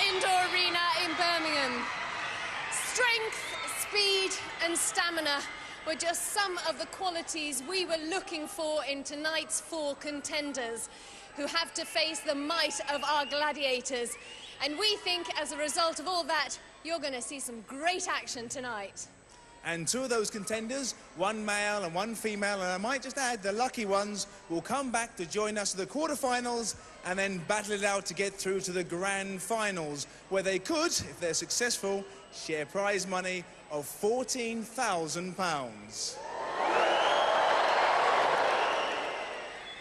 indoor arena in Birmingham. Strength, speed and stamina were just some of the qualities we were looking for in tonight's 4 contenders who have to face the might of our gladiators. And we think, as a result of all that, you're going to see some great action tonight. And 2 of those contenders, 1 male and 1 female, and I might just add, the lucky ones will come back to join us at the quarterfinals and then battle it out to get through to the grand finals, where they could, if they're successful, share prize money of £14,000.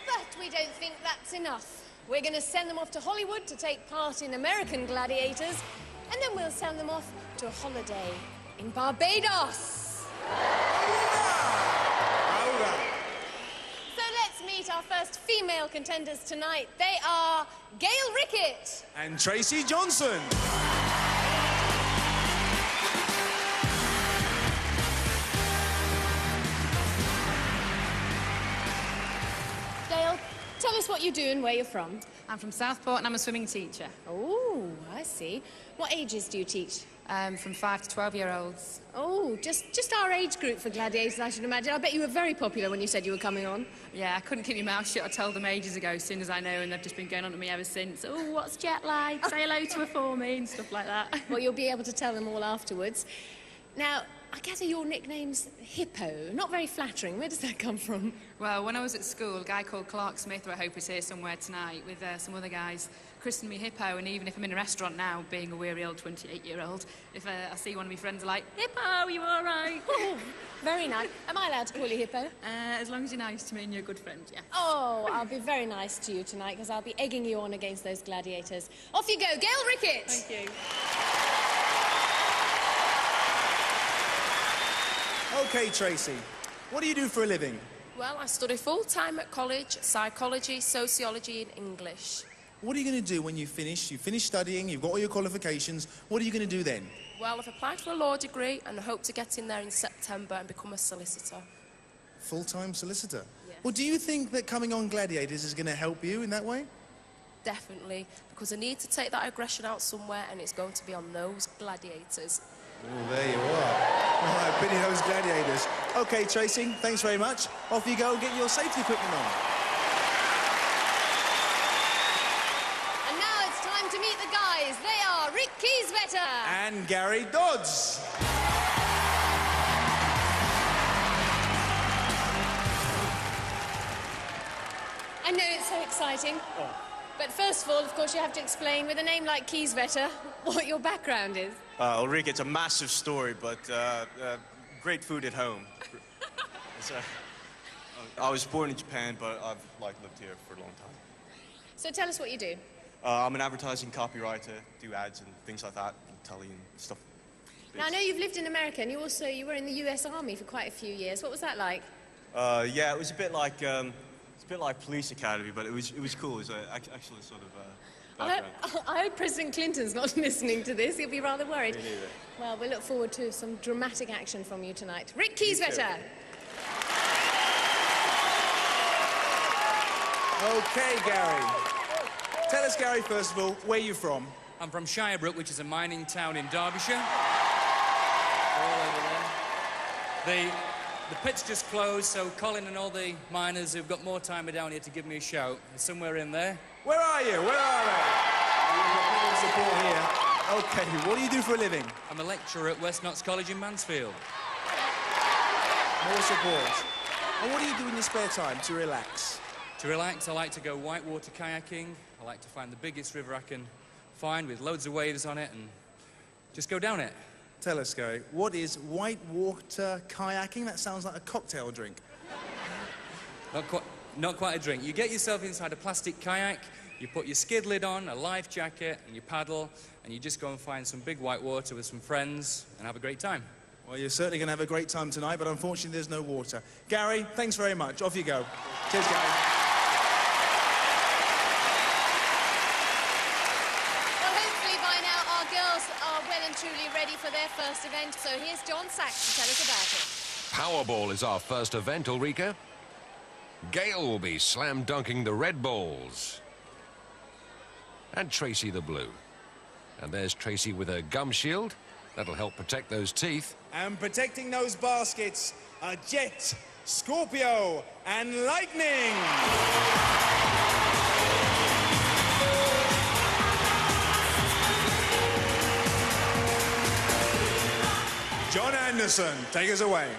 But we don't think that's enough. We're going to send them off to Hollywood to take part in American Gladiators, and then we'll send them off to a holiday in Barbados. So let's meet our first female contenders tonight. They are Gail Rickett and Tracy Johnson. Gail, tell us what you do and where you're from. I'm from Southport and I'm a swimming teacher. Oh, I see. What ages do you teach? From 5 to 12-year-olds. Oh, just our age group for Gladiators, I should imagine. I bet you were very popular when you said you were coming on. Yeah, I couldn't keep my mouth shut. I told them ages ago, as soon as I know, and they've just been going on to me ever since. Oh, what's jet lag? Say hello to her for me and stuff like that. Well, you'll be able to tell them all afterwards. Now, I gather your nickname's Hippo. Not very flattering. Where does that come from? Well, when I was at school, a guy called Clark Smith, who I hope is here somewhere tonight, with some other guys, christened me Hippo, and even if I'm in a restaurant now, being a weary old 28-year-old, if I see one of my friends like, Hippo, you all right? Oh, very nice. Am I allowed to call you Hippo? As long as you're nice to me and you're a good friend, yeah. Oh, I'll be very nice to you tonight, because I'll be egging you on against those gladiators. Off you go, Gail Rickett! Thank you. OK, Tracy, what do you do for a living? Well, I study full-time at college, psychology, sociology and English. What are you going to do when you finish? You finish studying, you've got all your qualifications. What are you going to do then? Well, I've applied for a law degree and I hope to get in there in September and become a solicitor. Full-time solicitor? Yes. Well, do you think that coming on Gladiators is going to help you in that way? Definitely, because I need to take that aggression out somewhere and it's going to be on those gladiators. Oh, there you are. All right, pity those gladiators. OK, Tracy, thanks very much. Off you go, get your safety equipment on. And now it's time to meet the guys. They are Rick Kieswetter and Gary Dodds. I know it's so exciting. Oh. But first of all, of course, you have to explain, with a name like Kieswetter, what your background is. Ulrike, it's a massive story, but great food at home. I was born in Japan, but I've lived here for a long time. So tell us what you do. I'm an advertising copywriter, do ads and things like that, and telly and stuff. Now, I know you've lived in America, and you were in the US Army for quite a few years. What was that like? Yeah, it was a bit like Police Academy, but it was cool. It was actually sort of I hope President Clinton's not listening to this. He'll be rather worried. Me neither. Well, we look forward to some dramatic action from you tonight. Rick Kieswetter. OK, Gary. Tell us, Gary, first of all, where you're from. I'm from Shirebrook, which is a mining town in Derbyshire. All over there. The pit's just closed, so Colin and all the miners who've got more time are down here to give me a shout. They're somewhere in there. Where are you? Where are they? We've got plenty of support here. OK, what do you do for a living? I'm a lecturer at West Notts College in Mansfield. More support. And what do you do in your spare time to relax? To relax, I like to go whitewater kayaking. I like to find the biggest river I can find with loads of waves on it and just go down it. Tell us, Gary, what is whitewater kayaking? That sounds like a cocktail drink. Not quite a drink. You get yourself inside a plastic kayak, you put your skid lid on, a life jacket, and you paddle, and you just go and find some big white water with some friends and have a great time. Well, you're certainly going to have a great time tonight, but unfortunately there's no water. Gary, thanks very much. Off you go. Cheers, Gary. Well, hopefully by now our girls are well and truly ready for their first event. So here's John Sachs to tell us about it. Powerball is our first event, Ulrike. Gail will be slam-dunking the red balls. And Tracy the blue. And there's Tracy with a gum shield. That'll help protect those teeth. And protecting those baskets are Jet, Scorpio, and Lightning. John Anderson, take us away.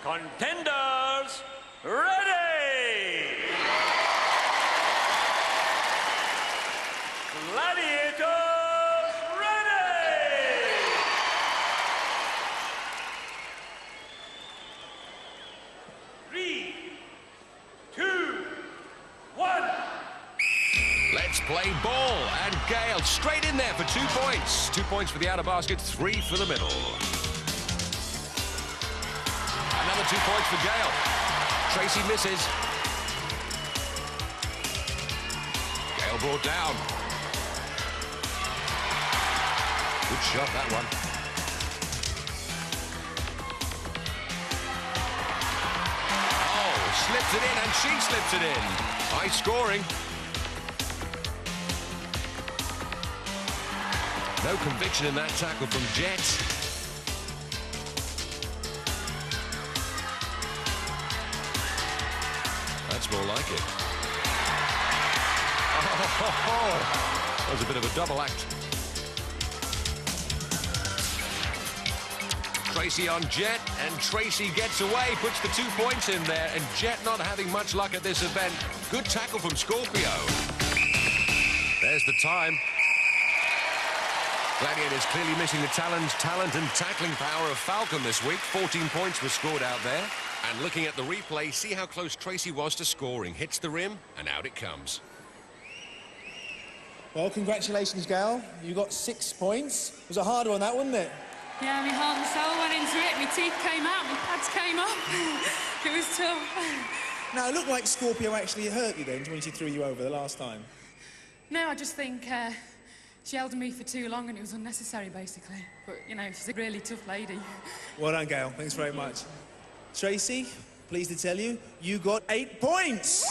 Contenders, ready! Gladiators, ready! 3, 2, 1. Let's play ball. And Gale straight in there for 2 points. 2 points for the outer basket, 3 for the middle. Another 2 points for Gale. Tracy misses. Gale brought down. Good shot, that one. Oh, slips it in, and she slips it in. High scoring. No conviction in that tackle from Jet. That's more like it. Oh, that was a bit of a double act. Tracy on Jet, and Tracy gets away, puts the 2 points in there, and Jet not having much luck at this event. Good tackle from Scorpio. There's the time. Gladiators clearly missing the talent and tackling power of Falcon this week. 14 points were scored out there. And looking at the replay, see how close Tracy was to scoring. Hits the rim, and out it comes. Well, congratulations, Gail. You got 6 points. It was a hard one, that, wasn't it? Yeah, my heart and soul went into it. My teeth came out, my pads came up. It was tough. Now, it looked like Scorpio actually hurt you then when she threw you over the last time. No, I just think she held me for too long and it was unnecessary, basically. But, you know, she's a really tough lady. Well done, Gail. Thanks very much. Tracy, pleased to tell you, you got 8 points.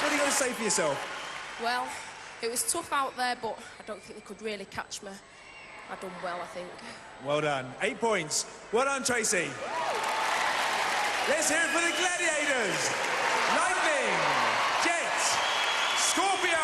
What are you going to say for yourself? Well, it was tough out there, but I don't think they could really catch me. I done well, I think. Well done. 8 points. Well done, Tracy. Let's hear it for the Gladiators. Lightning, Jet, Scorpio.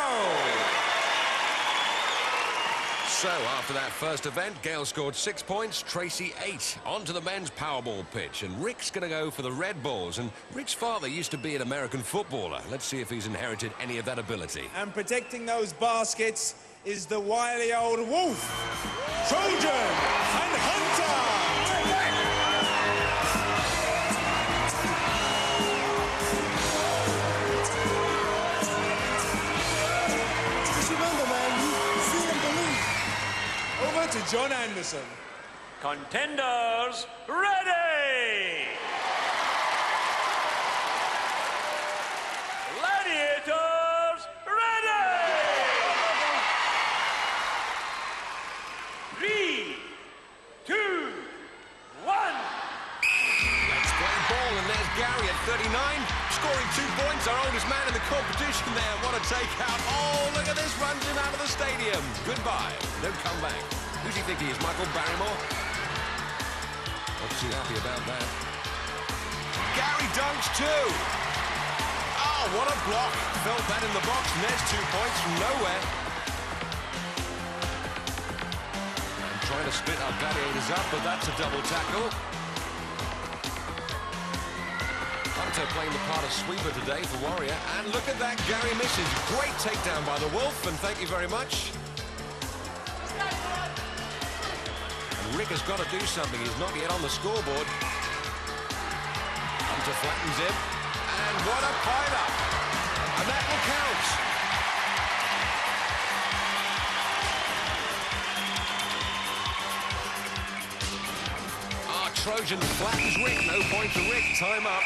So, after that first event, Gale scored 6 points, Tracy 8. On to the men's Powerball pitch, and Rick's going to go for the red balls. And Rick's father used to be an American footballer. Let's see if he's inherited any of that ability. And protecting those baskets is the wily old wolf, Trojan and Hunter. Over to John Anderson. Contenders, ready! Gladiators, ready! 3, 2, 1. Let's play ball, and there's Gary at 39, scoring 2 points, our oldest man in the competition there. What a takeout. Oh, look at this, runs him out of the stadium. Goodbye. No comeback. Who's he think he is, Michael Barrymore? Not too happy about that. Gary dunks too. Oh, what a block. Felt that in the box, and there's 2 points from nowhere. And trying to split our Gladiators up, but that's a double tackle. Hunter playing the part of sweeper today for Warrior. And look at that, Gary misses. Great takedown by the Wolf, and thank you very much. Rick has got to do something. He's not yet on the scoreboard. Hunter flattens him. And what a pile-up. And that will count. Trojan flattens Rick. No point for Rick. Time up.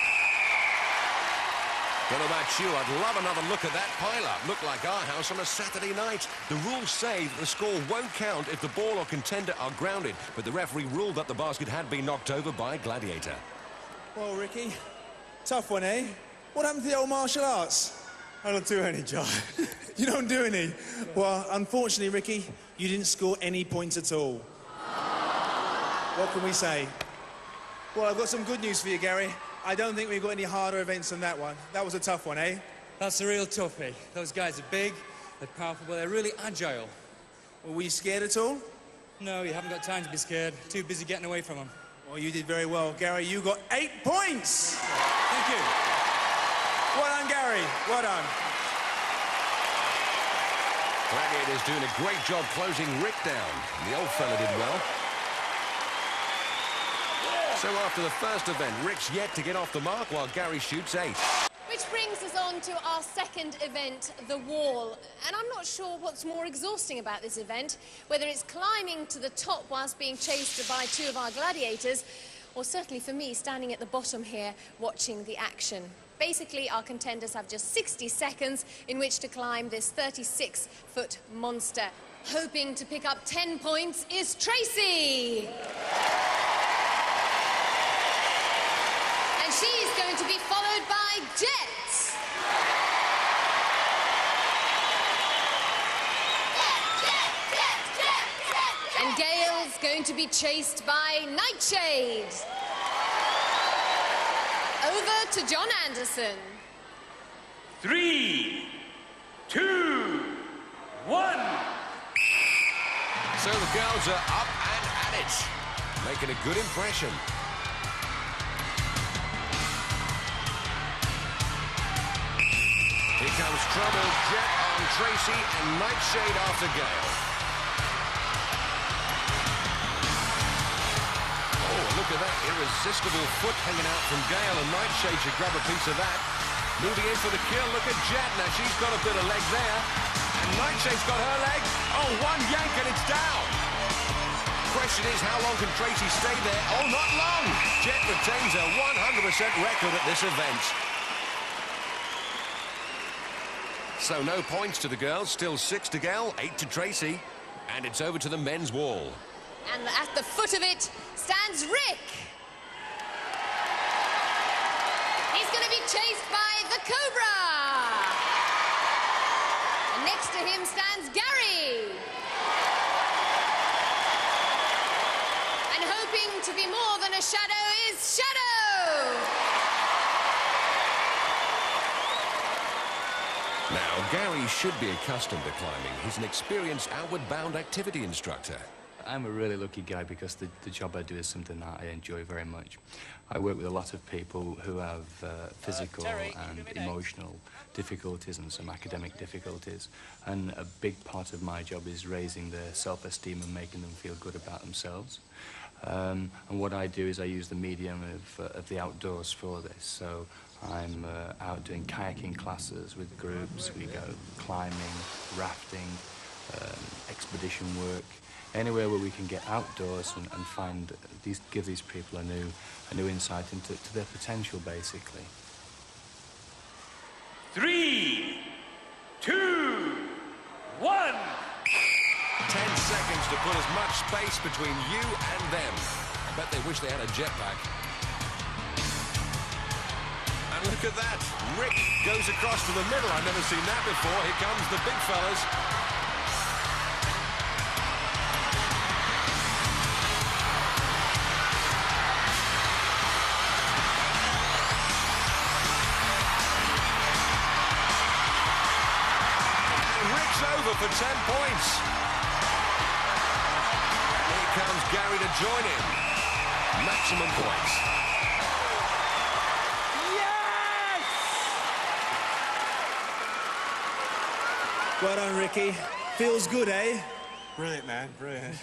Don't know about you, I'd love another look at that pile-up. Looked like our house on a Saturday night. The rules say that the score won't count if the ball or contender are grounded, but the referee ruled that the basket had been knocked over by Gladiator. Well, Ricky, tough one, eh? What happened to the old martial arts? I don't do any, John. You don't do any? Well, unfortunately, Ricky, you didn't score any points at all. What can we say? Well, I've got some good news for you, Gary. I don't think we've got any harder events than that one. That was a tough one, eh? That's a real toughie. Those guys are big, they're powerful, but they're really agile. Well, were you scared at all? No, you haven't got time to be scared. Too busy getting away from them. Well, you did very well, Gary. You got 8 points. Thank you. Well done, Gary. Well done. Gladiators doing a great job closing Rick down. The old fella did well. So after the first event, Rick's yet to get off the mark while Gary shoots 8. Which brings us on to our second event, the wall. And I'm not sure what's more exhausting about this event, whether it's climbing to the top whilst being chased by 2 of our gladiators, or certainly for me, standing at the bottom here watching the action. Basically, our contenders have just 60 seconds in which to climb this 36-foot monster. Hoping to pick up 10 points is Tracy. And she's going to be followed by Jet. And Gail's going to be chased by Nightshade. Over to John Anderson. 3, 2, 1. So the girls are up and at it, making a good impression. Here comes trouble. Jet on Tracy and Nightshade after Gale. Oh, look at that irresistible foot hanging out from Gale, and Nightshade should grab a piece of that. Moving in for the kill. Look at Jet. Now she's got a bit of leg there. And Nightshade's got her leg. Oh, one yank and it's down. Question is, how long can Tracy stay there? Oh, not long. Jet retains a 100% record at this event. So no points to the girls, still 6 to Gale, 8 to Tracy, and it's over to the men's wall. And at the foot of it stands Rick. He's going to be chased by the Cobra. And next to him stands Gary. And hoping to be more than a shadow is Shadow. Now, Gary should be accustomed to climbing. He's an experienced outward-bound activity instructor. I'm a really lucky guy because the job I do is something that I enjoy very much. I work with a lot of people who have physical and emotional difficulties and some academic difficulties. And a big part of my job is raising their self-esteem and making them feel good about themselves. And what I do is I use the medium of the outdoors for this. So I'm out doing kayaking classes with groups. We go climbing, rafting, expedition work, anywhere where we can get outdoors and find give these people a new insight into their potential, basically. 3, 2, 1. 10 seconds to put as much space between you and them. I bet they wish they had a jetpack. And look at that. Rick goes across to the middle. I've never seen that before. Here comes the big fellas. And Rick's over for 10 points. And here comes Gary to join him. Maximum points. Well done, Ricky. Feels good, eh? Brilliant, man, brilliant.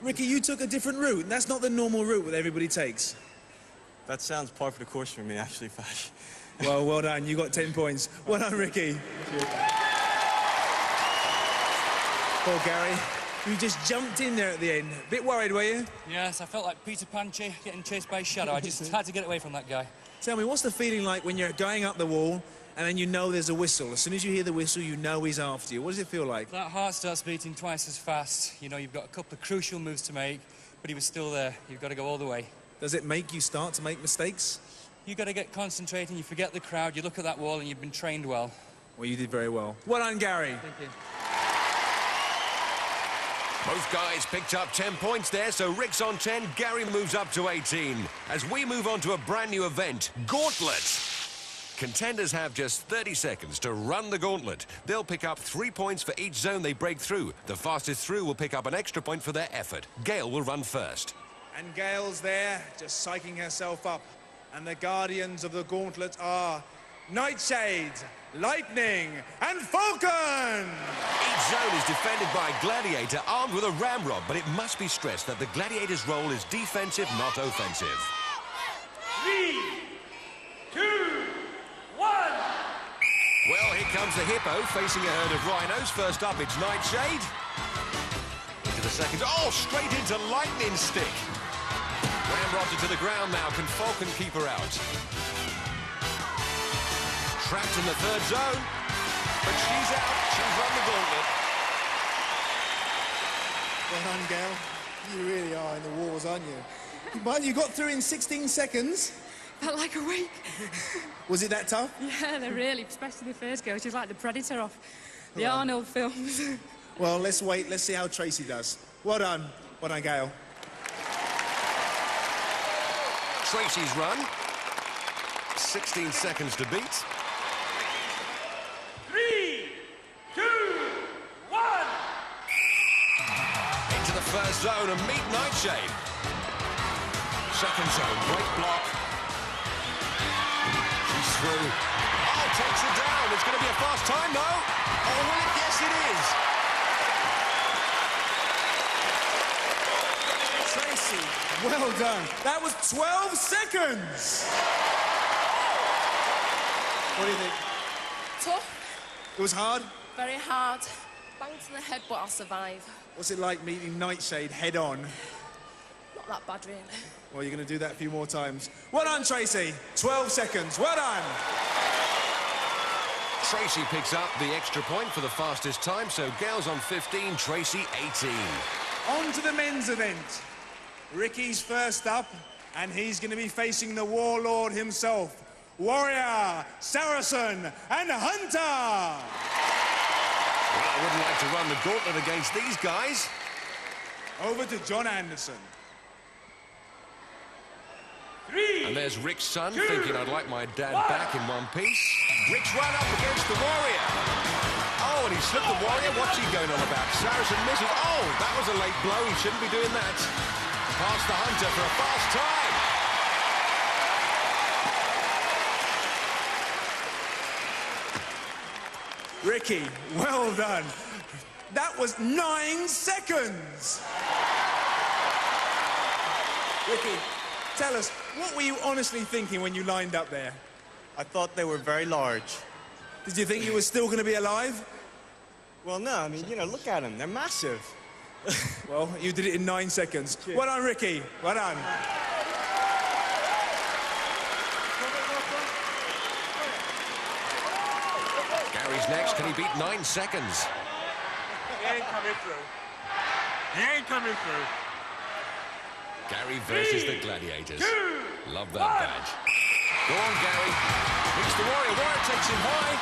Ricky, you took a different route, and that's not the normal route that everybody takes. That sounds par for the course for me, actually, Fash. Well done. You got 10 points. Well done, Ricky. Poor Gary. You just jumped in there at the end. Bit worried, were you? Yes, I felt like Peter Pan getting chased by a shadow. I just had to get away from that guy. Tell me, what's the feeling like when you're going up the wall and then you know there's a whistle? As soon as you hear the whistle, you know he's after you. What does it feel like? That heart starts beating twice as fast. You know, you've got a couple of crucial moves to make, but he was still there. You've got to go all the way. Does it make you start to make mistakes? You've got to get concentrating. You forget the crowd. You look at that wall and you've been trained well. Well, you did very well. Well done, Gary. Thank you. Both guys picked up 10 points there, so Rick's on 10, Gary moves up to 18. As we move on to a brand new event, Gauntlet. Contenders have just 30 seconds to run the gauntlet. They'll pick up 3 points for each zone they break through. The fastest through will pick up an extra point for their effort. Gail will run first. And Gail's there, just psyching herself up. And the guardians of the gauntlet are Nightshade, Lightning, and Falcon! Each zone is defended by a Gladiator armed with a ramrod, but it must be stressed that the Gladiator's role is defensive, not offensive. 3, 2, 1. Well, here comes the Hippo facing a herd of rhinos. First up, it's Nightshade. Into the second. Oh, straight into Lightning Stick. Ramrods her to the ground now. Can Falcon keep her out? Trapped in the third zone. But she's out. She's run the gauntlet. Well done, Gail. You really are in the wars, aren't you? Well, you got through in 16 seconds. Felt like a week. Was it that tough? Yeah, they're really, especially the first girl. She's like the Predator off the Arnold films. Well, let's wait. Let's see how Tracy does. Well done. Well done, Gail. Tracy's run. 16 seconds to beat. 3, 2, 1. Into the first zone and meet Nightshade. Second zone, great block. She's through. Oh, takes her down. It's going to be a fast time, though. Oh, will it? Yes, it is. Tracy, well done. That was 12 seconds. What do you think? Tough, It was hard? very hard. Bang to the head, but I'll survive. What's it like meeting Nightshade head on? Not that bad, really. Well, you're going to do that a few more times. Well done, Tracy. 12 seconds. Well done. Tracy picks up the extra point for the fastest time, so Gail's on 15, Tracy 18. On to the men's event. Ricky's first up, and he's going to be facing the warlord himself. Warrior, Saracen, and Hunter! Well, I wouldn't like to run the gauntlet against these guys. Over to John Anderson. 3. And there's Rick's son thinking I'd like my dad back in one piece. Rick's run up against the Warrior. Oh, and he slipped the Warrior. What's he going on about? Saracen misses. Oh, that was a late blow. He shouldn't be doing that. Past the Hunter for a fast time. Ricky, well done. That was 9 seconds. Ricky, tell us, what were you honestly thinking when you lined up there? I thought they were very large. Did you think you were still going to be alive? Well, no, I mean, you know, look at them. They're massive. Well, you did it in 9 seconds. Well done, Ricky. Well done. Gary's next. Can he beat 9 seconds? He ain't coming through. He ain't coming through. Gary versus the Gladiators. Love that badge. Go on, Gary. Reach the Warrior. Warrior takes him high.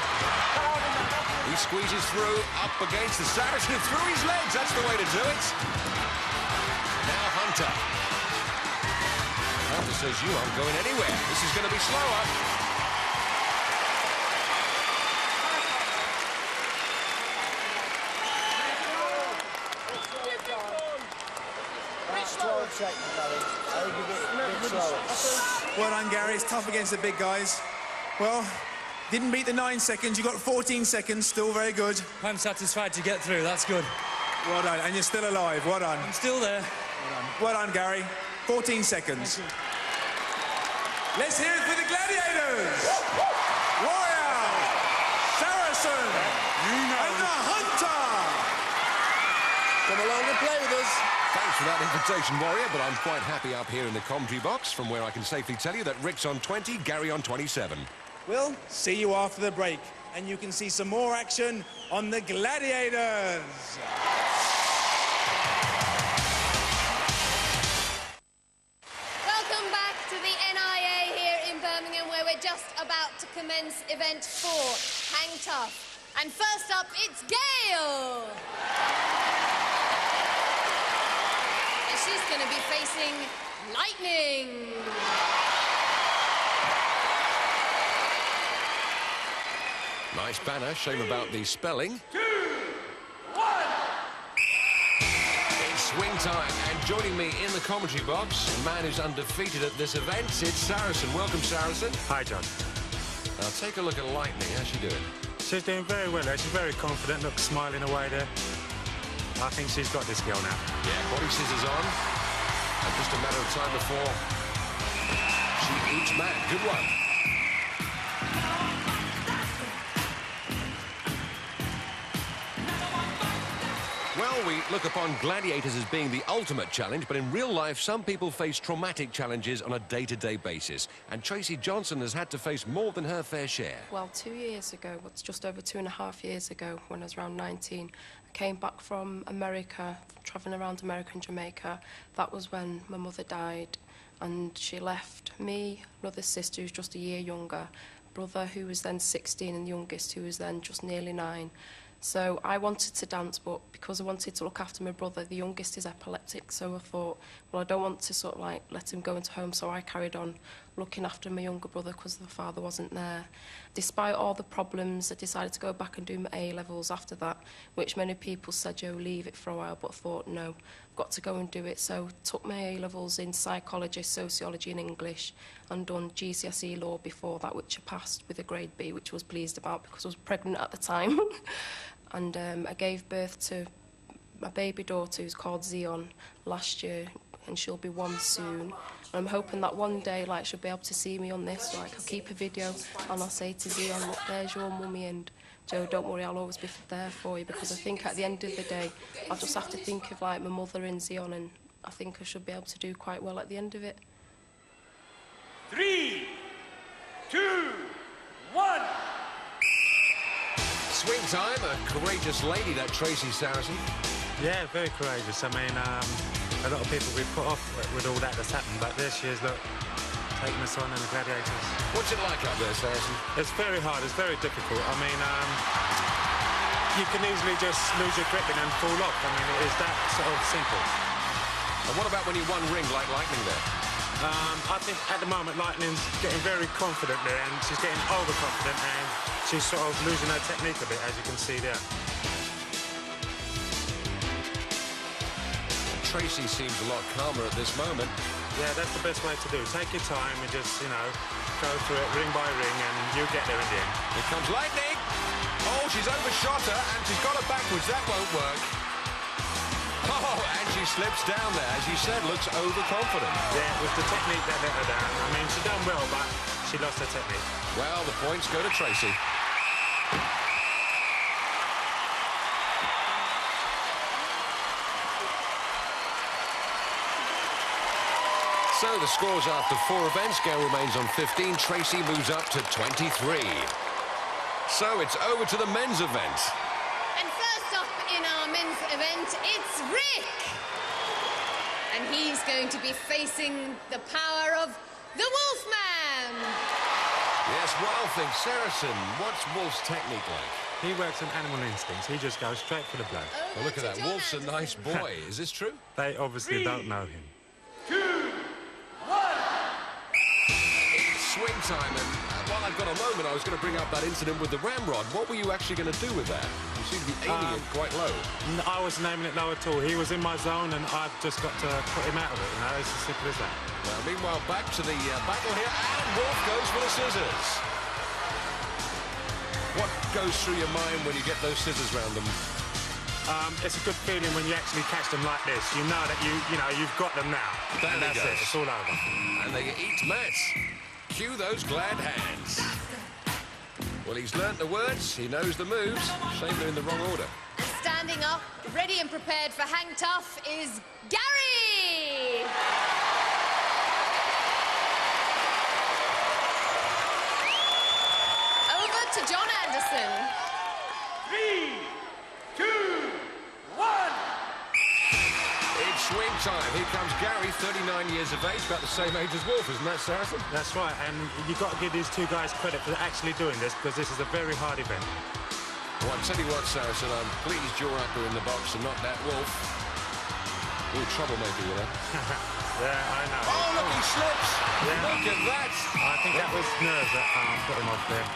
He squeezes through, up against the Saracen, through his legs. That's the way to do it. Now Hunter. Hunter says, you aren't going anywhere. This is going to be slower. Well done, Gary. It's tough against the big guys. Well, didn't beat the 9 seconds. You got 14 seconds. Still very good. I'm satisfied to get through. That's good. Well done. And you're still alive. Well done. I'm still there. Well done, Gary. 14 seconds. Let's hear it for the Gladiators. Warrior, Saracen, and the Hunter. Come along and play with us. Thanks for that invitation, Warrior, but I'm quite happy up here in the commentary box, from where I can safely tell you that Rick's on 20, Gary on 27. We'll see you after the break, and you can see some more action on the Gladiators. Welcome back to the NIA here in Birmingham, where we're just about to commence men's event 4, Hang Tough. And first up, it's Gail. And she's going to be facing Lightning. Nice banner. Shame about the spelling. 2, 1. It's swing time, and joining me in the commentary box, a man who's undefeated at this event, it's Saracen. Welcome, Saracen. Hi, John. Now take a look at Lightning. How's she doing? She's doing very well. She's very confident. Looks smiling away there. I think she's got this girl now. Yeah, body scissors on. And just a matter of time before she eats Matt. Good one. Well, we look upon Gladiators as being the ultimate challenge, but in real life, some people face traumatic challenges on a day-to-day basis. And Tracy Johnson has had to face more than her fair share. Well, 2 years ago, what's just over 2.5 years ago, when I was around 19, I came back from America, travelling around America and Jamaica. That was when my mother died, and she left me, another sister who's just a year younger, brother who was then 16, and the youngest who was then just nearly 9. So I wanted to dance, but because I wanted to look after my brother, the youngest is epileptic, so I thought, well, I don't want to sort of like let him go into home, so I carried on looking after my younger brother because the father wasn't there. Despite all the problems, I decided to go back and do my A-levels after that, which many people said, Joe, leave it for a while, but I thought, no, I've got to go and do it. So took my A-levels in psychology, sociology and English, and done GCSE law before that, which I passed with a grade B, which I was pleased about because I was pregnant at the time. And I gave birth to my baby daughter, who's called Zion, last year, and she'll be 1 soon. And I'm hoping that one day, like, she'll be able to see me on this. Like, I'll keep a video and I'll say to Zion, look, there's your mummy, and Joe, don't worry, I'll always be there for you, because I think at the end of the day, I'll just have to think of, like, my mother and Zion, and I think I should be able to do quite well at the end of it. 3, 2, 1. Swing time. A courageous lady, that Tracy Saracen. Yeah, very courageous. I mean, a lot of people we've put off with all that's happened, but there she is, look, taking us on in the Gladiators. What's it like up there, Saracen? It's very hard, it's very difficult. I mean, you can easily just lose your gripping and fall off. I mean, it is that sort of simple. And what about when you won ring like Lightning there? I think at the moment Lightning's getting very confident there, and she's getting overconfident, and she's sort of losing her technique a bit, as you can see there. Tracy seems a lot calmer at this moment. Yeah, that's the best way to do. Take your time and just, you know, go through it ring by ring, and you'll get there in the end. Here comes Lightning. Oh, she's overshot her, and she's got her backwards. That won't work. Oh, and she slips down there. As you said, looks overconfident. Yeah, it was the technique that let her down. I mean, she done well, but she lost her technique. Well, the points go to Tracy. So the scores after 4 events. Gail remains on 15. Tracy moves up to 23. So it's over to the men's event. And first up in our men's event, it's Rick. And he's going to be facing the power of the Wolfman. Yes, Wild Thing. Saracen, what's Wolf's technique like? He works on animal instincts. He just goes straight for the blood. Well, look at that. Wolf's a nice boy. Is this true? They obviously don't know him. 2, 1. It's swing time, and while I've got a moment, I was going to bring up that incident with the ramrod. What were you actually going to do with that? You seem to be aiming it quite low. I wasn't aiming it low at all. He was in my zone, and I've just got to put him out of it. You know, it's as simple as that. Well, meanwhile, back to the battle here, and Wolf goes for the scissors. What goes through your mind when you get those scissors round them? It's a good feeling when you actually catch them like this. You know that you've got them now. There and that's goes. it. It's all over. And they eat Matt. Cue those glad hands. Well, he's learnt the words. He knows the moves. Shame they're in the wrong order. And standing up, ready and prepared for Hang Tough is Gary. Over to John Anderson. 3, 2, 1. It's Swing time. Here comes Gary, 39 years of age, about the same age as Wolf, isn't that, Saracen? That's right, and you've got to give these two guys credit for actually doing this, because this is a very hard event. Well, I'll tell you what, Saracen, I'm pleased you're up there in the box and not that Wolf. A little troublemaker, you know. Yeah, I know. Oh, look, he slips. Yeah. Look at that. I think that was nerves that put him off there.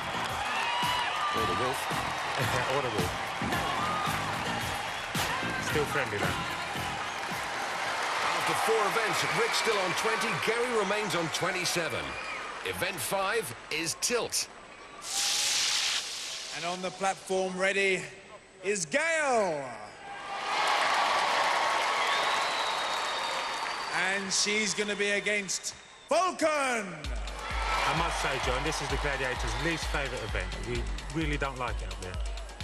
Or the Wolf. Or the Wolf. Still friendly, though. After 4 events, Rick's still on 20, Gary remains on 27. Event 5 is Tilt. And on the platform ready is Gail. And she's going to be against Falcon. I must say, John, this is the Gladiators' least favourite event. We really don't like it up there.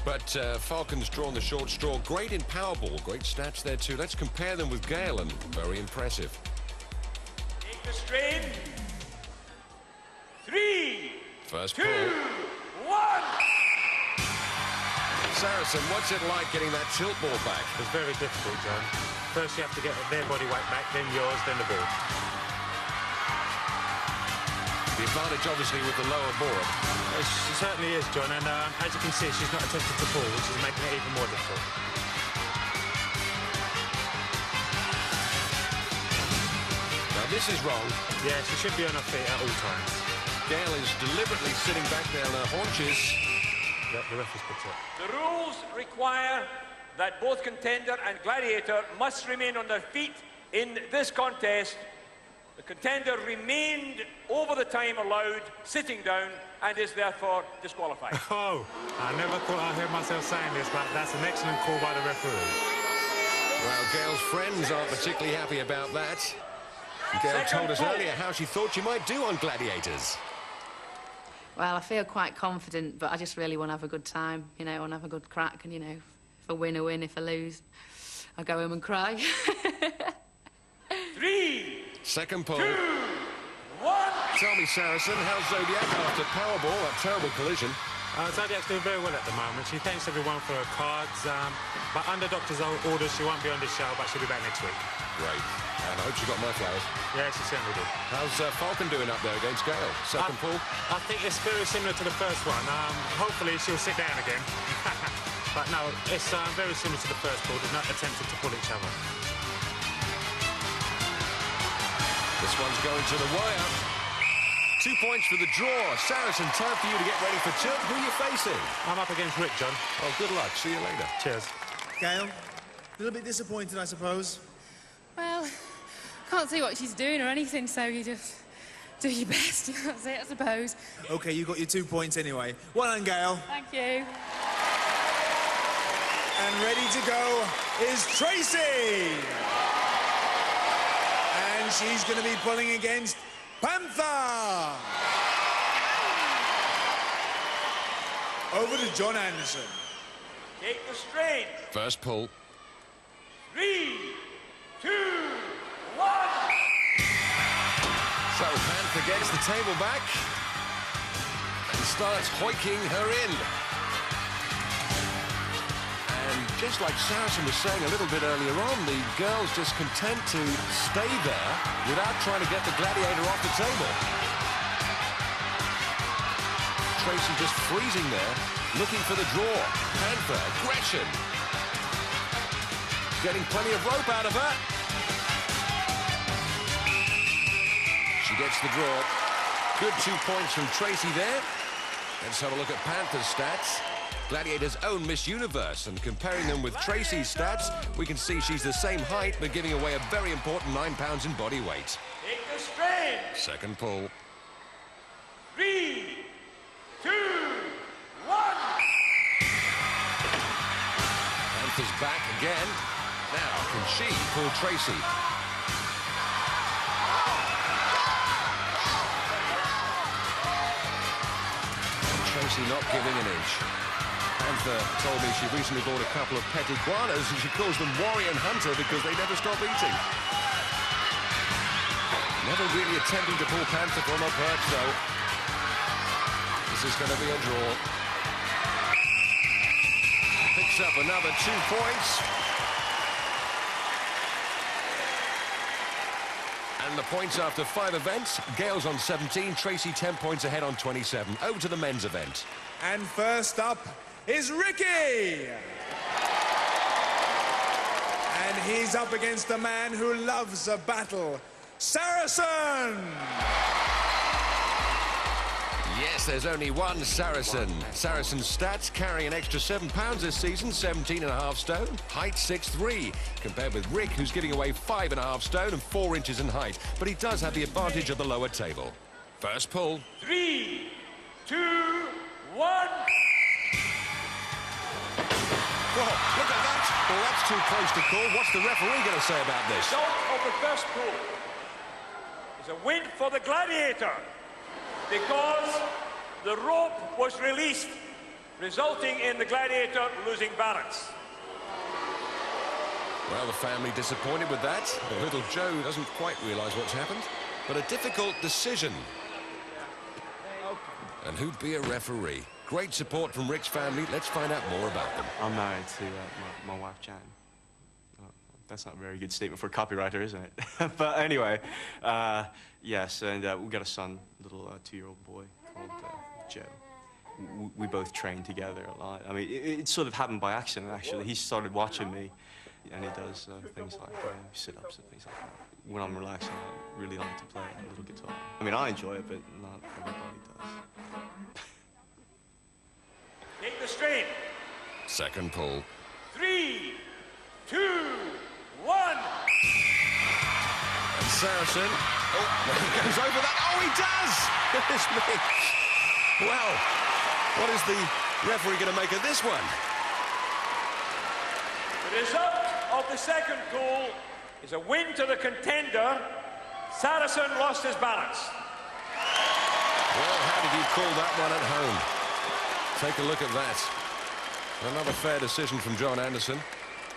But Falcon's drawn the short straw. Great in Powerball. Great stats there, too. Let's compare them with Gale, and very impressive. Take the strain. 3, First 2, pull. 1. Saracen, what's it like getting that tilt ball back? It's very difficult, John. First you have to get their body weight back, then yours, then the ball. The advantage, obviously, with the lower board. She certainly is, John, and as you can see, she's not attempted to pull, which is making it even more difficult. Now, this is wrong. Yeah, she should be on her feet at all times. Gale is deliberately sitting back there on her haunches. Yeah, the ref has picked it. The rules require that both contender and gladiator must remain on their feet in this contest. The contender remained over the time allowed, sitting down, and is therefore disqualified. Oh, I never thought I'd hear myself saying this, but that's an excellent call by the referee. Well, Gale's friends aren't particularly happy about that. Gale told us earlier how she thought she might do on Gladiators. Well, I feel quite confident, but I just really want to have a good time, you know, I want to have a good crack, and, you know, if I win, I win. If I lose, I go home and cry. 3, Second pull. 2, 1. Tell me, Saracen, how's Zodiac after Powerball, that terrible collision? Zodiac's doing very well at the moment. She thanks everyone for her cards, but under doctor's orders, she won't be on this show, but she'll be back next week. Great. And I hope she got my flowers. Yeah, she certainly did. How's Falcon doing up there against Gale? Second pull? I think it's very similar to the first one. Hopefully she'll sit down again. But no, it's very similar to the first pull. They're not attempting to pull each other. This one's going to the wire. 2 points for the draw. Saracen, time for you to get ready for tilt. Who are you facing? I'm up against Rick, John. Oh, good luck. See you later. Cheers. Gail, a little bit disappointed, I suppose. Well, can't see what she's doing or anything, so you just do your best. That's it, I suppose. OK, you got your 2 points anyway. Well done, Gail. Thank you. And ready to go is Tracy. And she's going to be pulling against Panther. Over to John Anderson. Take the strain. First pull. 3, 2, 1. So Panther gets the table back and starts hoiking her in. And just like Saracen was saying a little bit earlier on, the girl's just content to stay there without trying to get the Gladiator off the table. Tracy just freezing there, looking for the draw. Panther, aggression. Getting plenty of rope out of her. She gets the draw. Good 2 points from Tracy there. Let's have a look at Panther's stats. Gladiator's own Miss Universe, and comparing them with Tracy's stats, we can see she's the same height, but giving away a very important 9 pounds in body weight. Take the strain. Second pull. 3, 2, 1. Panther's back again. Now, can she pull Tracy? And Tracy not giving an inch. Panther told me she recently bought a couple of pet iguanas and she calls them Warrior and Hunter because they never stop eating. Never really attempting to pull Panther from her perch, though. This is going to be a draw. Picks up another 2 points. And the points after 5 events. Gail's on 17, Tracy 10 points ahead on 27. Over to the men's event. And first up is Ricky. And he's up against a man who loves a battle, Saracen. Yes, there's only one Saracen. Saracen's stats carry an extra 7 pounds this season, 17.5 stone, height 6'3", compared with Rick, who's giving away 5.5 stone and 4 inches in height. But he does have the advantage of the lower table. First pull. 3, 2, 1. Whoa, look at that. Well, that's too close to call. What's the referee going to say about this? The result of the first pull is a win for the Gladiator, because the rope was released, resulting in the Gladiator losing balance. Well, the family disappointed with that. The little Joe doesn't quite realise what's happened. But a difficult decision. And who'd be a referee? Great support from Rick's family. Let's find out more about them. I'm married to my wife, Jan. That's not a very good statement for a copywriter, isn't it? But anyway, yes, and we've got a son, little 2-year-old boy called Joe. We both train together a lot. I mean, it sort of happened by accident, actually. He started watching me, and he does things like sit-ups and things like that. When I'm relaxing, I really like to play a little guitar. I mean, I enjoy it, but not everybody does. Take the strain. Second pull. 3, 2, 1. And Saracen, he goes over that. Oh, he does! Goodness me. Well, what is the referee going to make of this one? The result of the second pull is a win to the contender. Saracen lost his balance. Well, how did you call that one at home? Take a look at that. Another fair decision from John Anderson.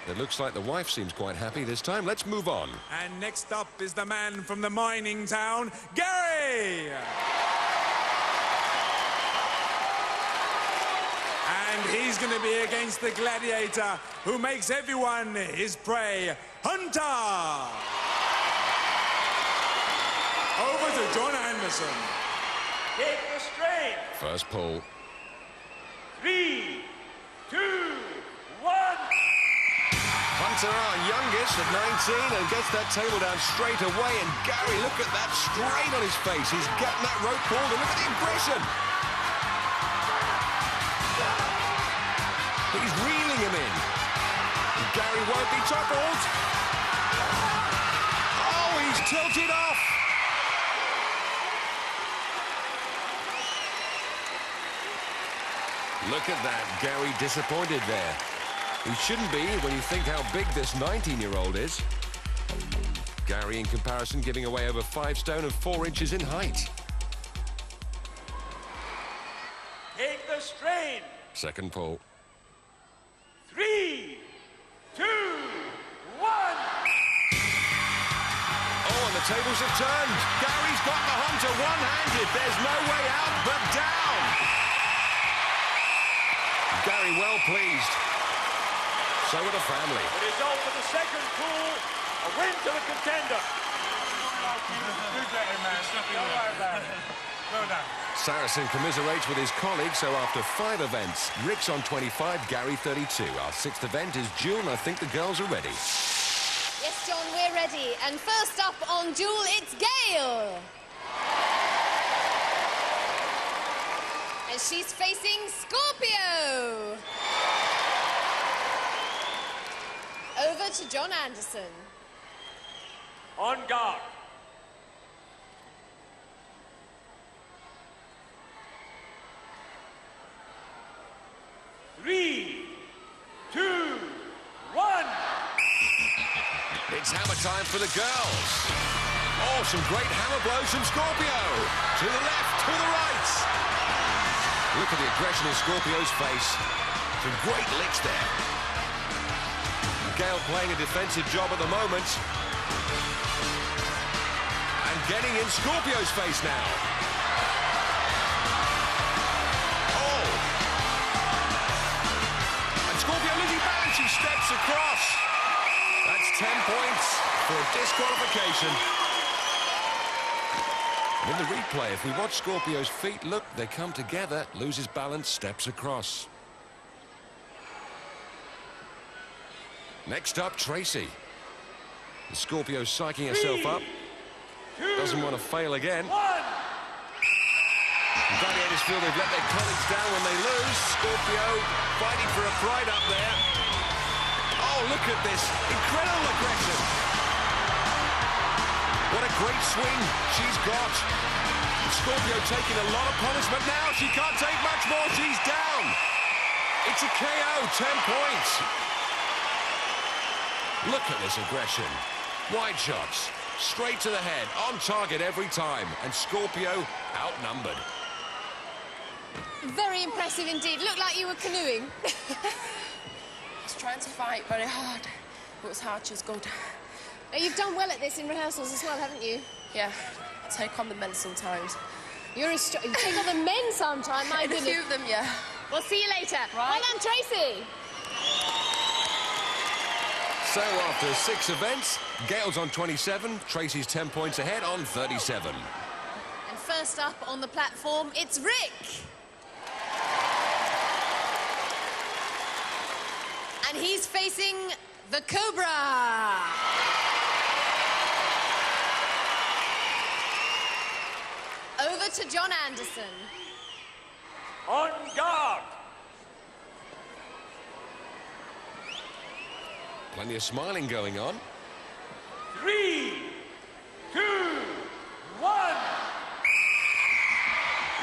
It looks like the wife seems quite happy this time. Let's move on. And next up is the man from the mining town, Gary. And he's going to be against the Gladiator, who makes everyone his prey, Hunter. Over to John Anderson. Take the strain. First pull. 3, 2, 1. Hunter, our youngest, at 19, and gets that table down straight away. And Gary, look at that strain on his face. He's getting that rope pulled, and look at the aggression. He's reeling him in. And Gary won't be toppled. Oh, he's tilted off. Look at that. Gary disappointed there. He shouldn't be when you think how big this 19-year-old is. Gary, in comparison, giving away over 5 stone and 4 inches in height. Take the strain. Second pull. 3, 2, 1. Oh, and the tables have turned. Gary's got the Hunter one-handed. There's no way out but down. Gary well pleased. So are the family. The result of the second pool, a win to the contender. Saracen commiserates with his colleagues, so after 5 events, Rick's on 25, Gary 32. Our 6th event is June. I think the girls are ready. Yes, John, we're ready. And first up on Duel, it's Gail. And she's facing Scorpio. Over to John Anderson. On guard. Three, 2, 1. It's hammer time for the girls. Oh, some great hammer blows from Scorpio. To the left, to the right. Look at the aggression in Scorpio's face. Some great licks there. Gail playing a defensive job at the moment. And getting in Scorpio's face now. Oh! And Scorpio losing balance, she steps across. That's 10 points for a disqualification. In the replay, if we watch Scorpio's feet, look, they come together, loses balance, steps across. Next up, Tracy. The Scorpio's psyching herself up. Doesn't want to fail again. Gladiators feel they've let their colleagues down when they lose. Scorpio fighting for a pride up there. Oh, look at this. Incredible aggression. What a great swing she's got. Scorpio taking a lot of punishment now. She can't take much more. She's down. It's a KO, 10 points. Look at this aggression. Wide shots, straight to the head, on target every time. And Scorpio outnumbered. Very impressive indeed. Looked like you were canoeing. I was trying to fight very hard. It was hard, she was good. Now, you've done well at this in rehearsals as well, haven't you? Yeah, I take on the men sometimes. You take on the men sometime, my goodness. A few of them, yeah. We'll see you later. Right. Well done, Tracy. So after 6 events, Gail's on 27, Tracy's 10 points ahead on 37. And first up on the platform, it's Rick. And he's facing the Cobra. Over to John Anderson. On guard. Plenty of smiling going on. 3, 2, 1.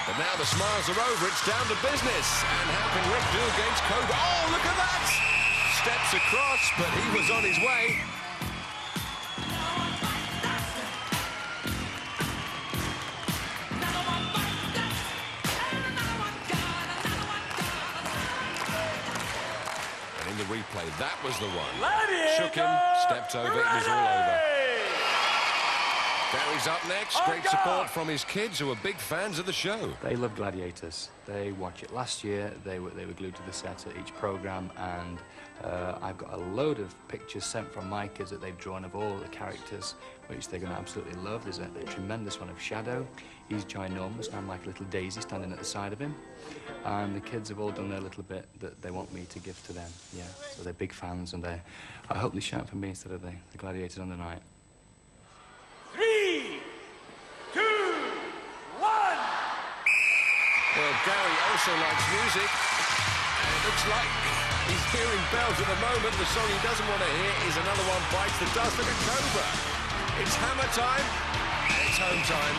But now the smiles are over, it's down to business. And how can Rick do against Cobra? Oh, look at that! Steps across, but he was on his way. And in the replay, that was the one. Gladiator, shook him, stepped over, it was all over. Gary's up next. Great support from his kids who are big fans of the show. They love Gladiators. They watch it. Last year, they were glued to the set at each programme, and I've got a load of pictures sent from my kids that they've drawn of all the characters, which they're going to absolutely love. There's a tremendous one of Shadow. He's ginormous, and I'm like a little daisy standing at the side of him. And the kids have all done their little bit that they want me to give to them. Yeah, so they're big fans, and I hope they shout for me instead of the Gladiators on the night. 3, 2, 1. Well, Gary also likes music, and it looks like he's hearing bells at the moment. The song he doesn't want to hear is Another One Bites the Dust. Look at Cobra. It's hammer time, and it's home time.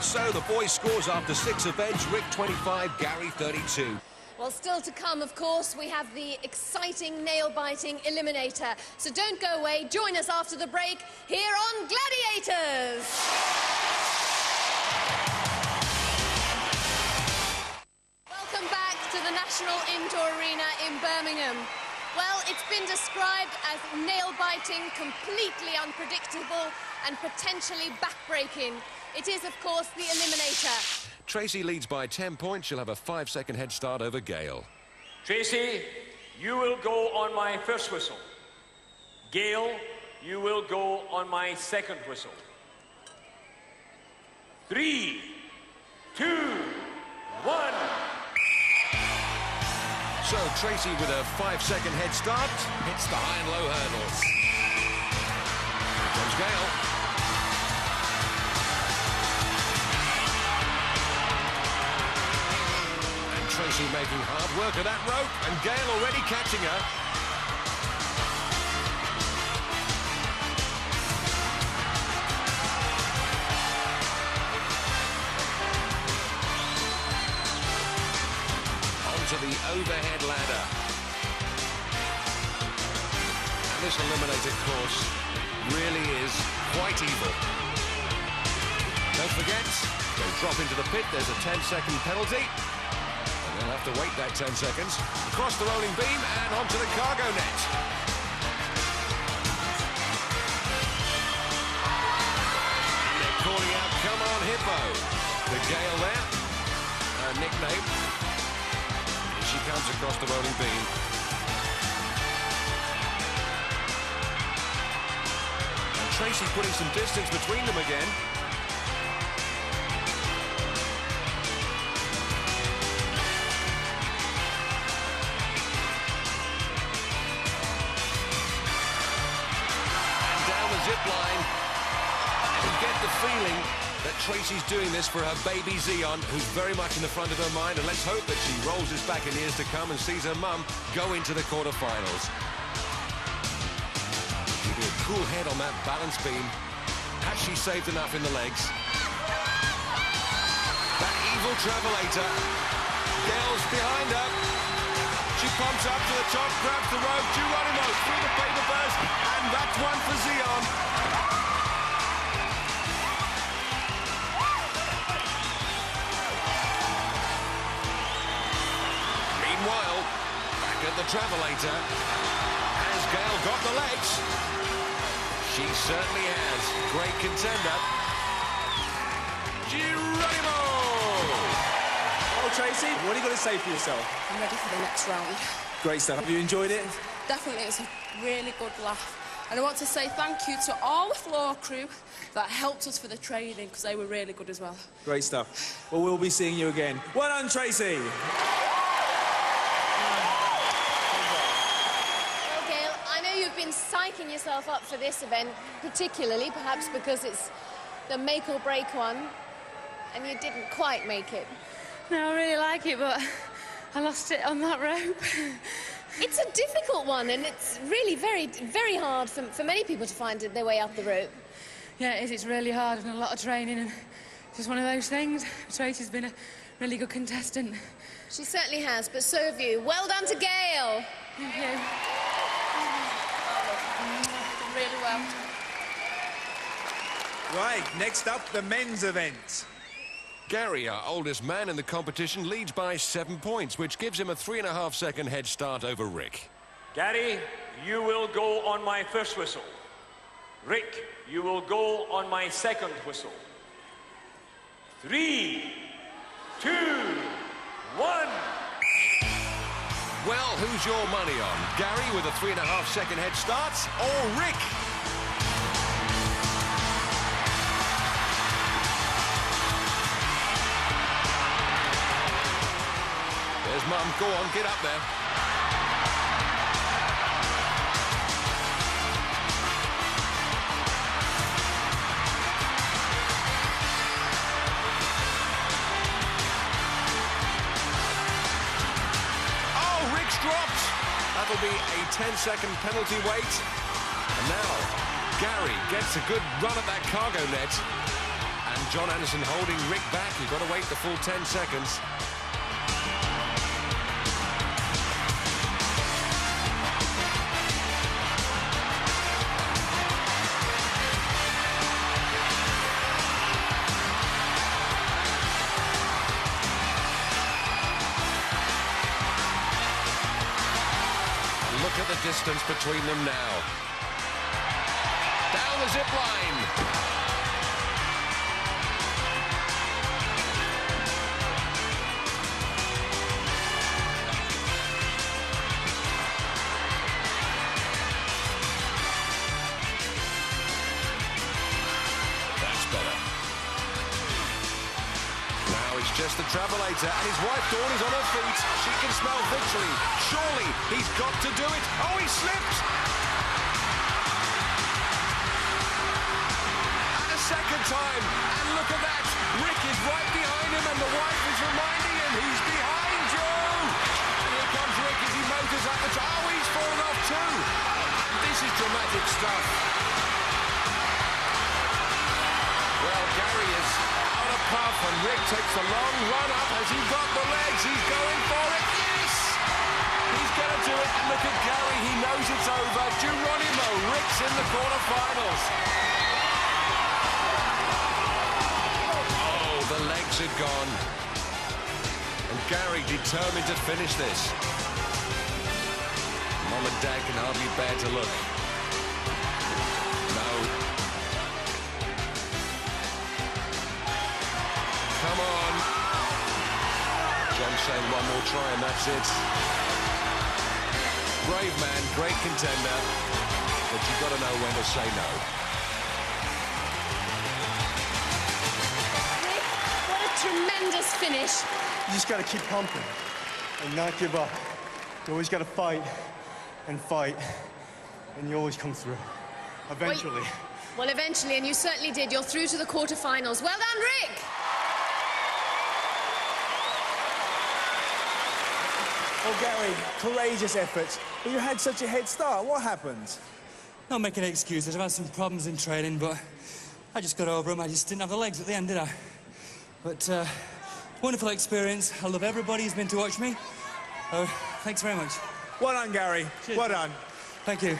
So the boys' scores after 6 events, Rick 25, Gary 32. Well, still to come, of course, we have the exciting, nail-biting Eliminator. So don't go away. Join us after the break here on Gladiators. Welcome back to the National Indoor Arena in Birmingham. Well, it's been described as nail-biting, completely unpredictable, and potentially back-breaking. It is, of course, the Eliminator. Tracy leads by 10 points. She'll have a 5-second head start over Gail. Tracy, you will go on my first whistle. Gail, you will go on my second whistle. 3, 2, 1. So Tracy with a 5-second head start hits the high and low hurdles. Here comes Gail. Tracy making hard work of that rope, and Gail already catching her. Onto the overhead ladder. And this Eliminator course really is quite evil. Don't forget, go drop into the pit, there's a 10-second penalty. They'll have to wait that 10 seconds. Across the rolling beam and onto the cargo net. And they're calling out, come on, Hippo. The Gale there, her nickname. And she comes across the rolling beam. Tracy putting some distance between them again. And down the zip line. And you get the feeling that Tracy's doing this for her baby Zion, who's very much in the front of her mind, and let's hope that she rolls this back in years to come and sees her mum go into the quarterfinals. Keeping a cool head on that balance beam. Has she saved enough in the legs? That evil travelator. Gail's behind her. She pumps up to the top, grabs the rope. Geronimo through the paper burst, and that's one for Zion. Meanwhile, back at the travelator, has Gail got the legs? She certainly has. Great contender. Geronimo! Oh, Tracy, what are you going to say for yourself? I'm ready for the next round. Great stuff. Have you enjoyed it? Definitely, it's a really good laugh. And I want to say thank you to all the floor crew that helped us for the training, because they were really good as well. Great stuff. Well, we'll be seeing you again. Well done, Tracy. You've been psyching yourself up for this event, particularly perhaps because it's the make or break one, and you didn't quite make it. No, I really like it, but I lost it on that rope. It's a difficult one, and it's really very hard for many people to find their way up the rope. Yeah, it is. It's really hard and a lot of training, and it's just one of those things. Tracy's been a really good contestant. She certainly has, but so have you. Well done to Gail. Thank you. Really well. Right, next up, the men's event. Gary, our oldest man in the competition, leads by 7 points, which gives him a 3.5-second head start over Rick. Gary, you will go on my first whistle. Rick, you will go on my second whistle. 3, 2, 1. Well, who's your money on? Gary with a 3.5-second head start, or Rick? There's Mum. Go on, get up there. Dropped. That'll be a 10-second penalty wait. And now, Gary gets a good run at that cargo net. And John Anderson holding Rick back. You've got to wait the full 10 seconds. Look at the distance between them now. Down the zip line. That's better. Now it's just the travelator, and his wife Dawn is on her feet. She can smell victory. Surely he's got to do it. Oh, he slipped! And a second time. And look at that. Rick is right behind him, and the wife is reminding him he's behind you. And here comes Rick as he motors up the top. Oh, he's fallen off too. This is dramatic stuff. Well, Gary is out of puff, and Rick takes a long run up. Has he got the legs? He's going for it. Yes! He's going to do it. And look at Gary. He knows it's over. Geronimo. Rick's in the quarterfinals. Oh, the legs are gone. And Gary determined to finish this. Mom and Dad can hardly bear to look. No. Come on. John's saying one more try and that's it. Brave man, great contender, but you've got to know when to say no. stupendous finish. You just got to keep pumping and not give up. You always got to fight, and you always come through. Eventually. Well, eventually, and you certainly did. You're through to the quarterfinals. Well done, Rick. Well, Gary, courageous effort. But you had such a head start. What happened? Not making excuses. I've had some problems in training, but I just got over them. I just didn't have the legs at the end, did I? But wonderful experience. I love everybody who's been to watch me. Thanks very much. Well done, Gary. Cheers. Well done. Thank you.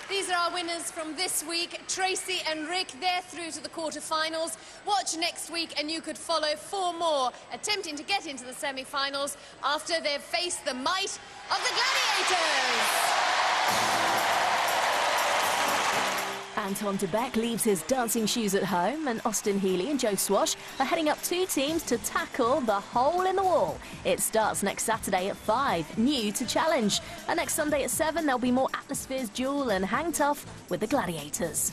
These are our winners from this week. Tracy and Rick, they're through to the quarterfinals. Watch next week and you could follow 4 more attempting to get into the semi-finals after they've faced the might of the Gladiators. Anton de Beck leaves his dancing shoes at home, and Austin Healy and Joe Swash are heading up 2 teams to tackle the hole in the wall. It starts next Saturday at 5, new to challenge. And next Sunday at 7, there'll be more Atmospheres Duel and Hang Tough with the Gladiators.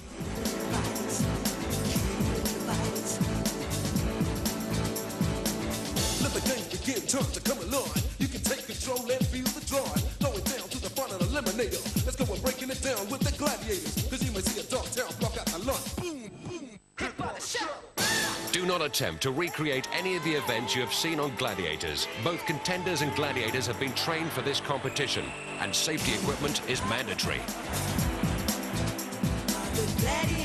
Let the game begin, turn to come along. You can take control and feel the drawing. Going down to the front of the Eliminator. Let's go and breaking it down with the Gladiators. Cause you may see a dark town block out the lunch. Boom, boom, hit by the shot. Do not attempt to recreate any of the events you have seen on Gladiators. Both contenders and gladiators have been trained for this competition, and safety equipment is mandatory. The Gladiators.